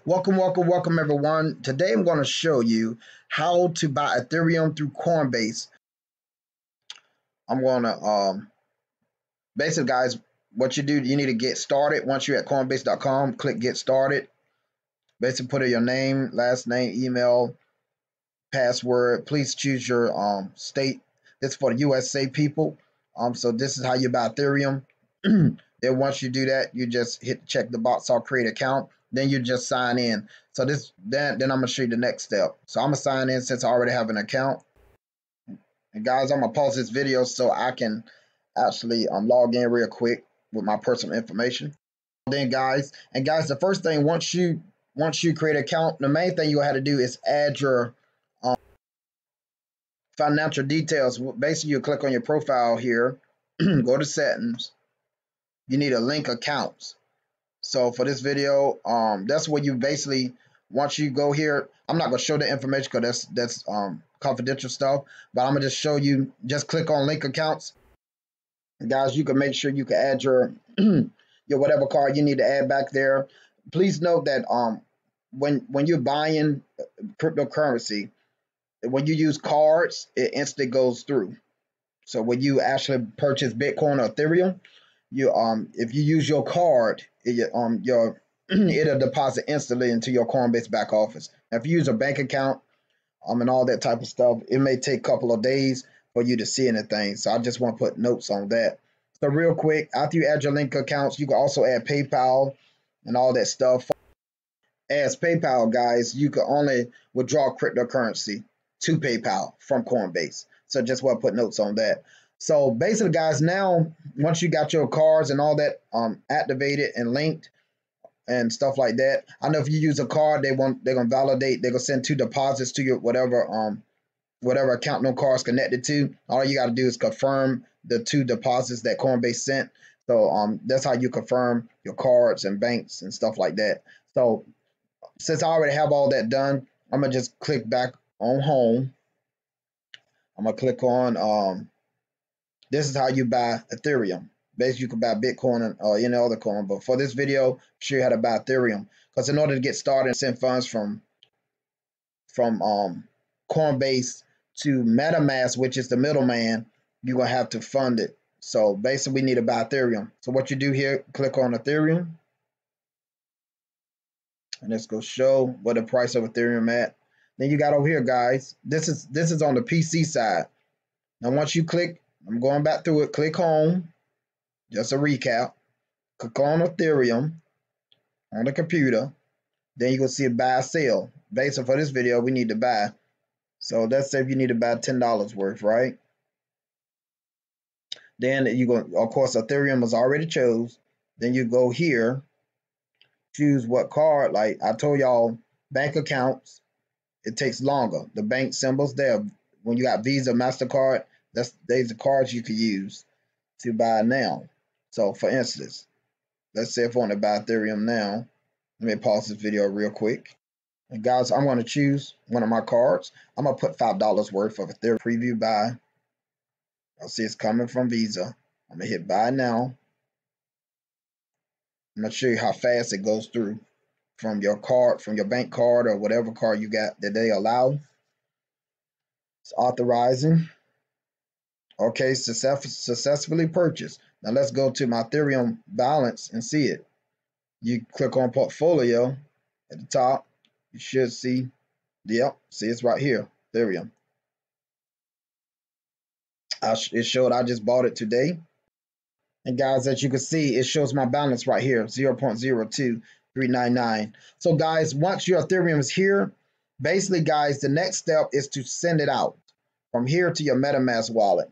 Welcome everyone. Today I'm going to show you how to buy Ethereum through Coinbase. I'm going to basically, guys, what you do, you need to get started. Once you're at coinbase.com, click get started. Basically put in your name, last name, email, password. Please choose your state. This is for the USA people. So this is how you buy Ethereum. Then once you do that, you just hit check the box or create account. Then you just sign in. So then I'm gonna show you the next step. So I'm gonna sign in since I already have an account. And guys, I'm gonna pause this video so I can actually log in real quick with my personal information. Then guys, the first thing once you create an account, the main thing you have to do is add your financial details. Basically, you click on your profile here, go to settings. You need a link accounts. So for this video, that's where you basically, once you go here, I'm not gonna show the information because that's confidential stuff, but I'm gonna just show you, just click on link accounts. And guys, you can make sure you can add your your whatever card you need to add back there. Please note that when you're buying cryptocurrency, when you use cards, it instantly goes through. So when you actually purchase Bitcoin or Ethereum, you if you use your card, it'll deposit instantly into your Coinbase back office. Now, if you use a bank account and all that type of stuff, it may take a couple of days for you to see anything. So I just want to put notes on that. So real quick, after you add your link accounts, you can also add PayPal and all that stuff. As PayPal, guys, you can only withdraw cryptocurrency to PayPal from Coinbase. So just want to put notes on that. So basically, guys, now once you got your cards and all that activated and linked and stuff like that, I know if you use a card, they're gonna validate. They're gonna send 2 deposits to your whatever account no card's connected to. All you got to do is confirm the 2 deposits that Coinbase sent. So that's how you confirm your cards and banks and stuff like that. So since I already have all that done, I'm gonna just click back on home. I'm gonna click on this is how you buy Ethereum. Basically, you can buy Bitcoin or any other coin, but for this video, I'll show you how to buy Ethereum. Because in order to get started and send funds from Coinbase to MetaMask, which is the middleman, you're gonna have to fund it. So basically, we need to buy Ethereum. So what you do here, click on Ethereum, and let's go show what the price of Ethereum at. Then you got over here, guys. This is on the PC side. Now once you click, I'm going back through it. Click home. Just a recap. Click on Ethereum on the computer. Then you're going to see a buy sell. Basically, for this video, we need to buy. So let's say if you need to buy $10 worth, right? Then you go, of course, Ethereum was already chose. Then you go here, choose what card. Like I told y'all, bank accounts, it takes longer. The bank symbols there. When you got Visa, MasterCard, these are cards you could use to buy now. So for instance, let's say if I want to buy Ethereum now, let me pause this video real quick. And guys, I'm going to choose one of my cards. I'm going to put $5 worth of Ethereum preview buy. I'll see it's coming from Visa. I'm going to hit buy now. I'm going to show you how fast it goes through from your card, from your bank card or whatever card you got that they allow. It's authorizing. Okay, successfully purchased. Now let's go to my Ethereum balance and see it. You click on portfolio at the top. You should see, yep, see it's right here, Ethereum. It showed I just bought it today. And guys, as you can see, it shows my balance right here, 0.02399. So guys, once your Ethereum is here, basically guys, the next step is to send it out from here to your MetaMask wallet.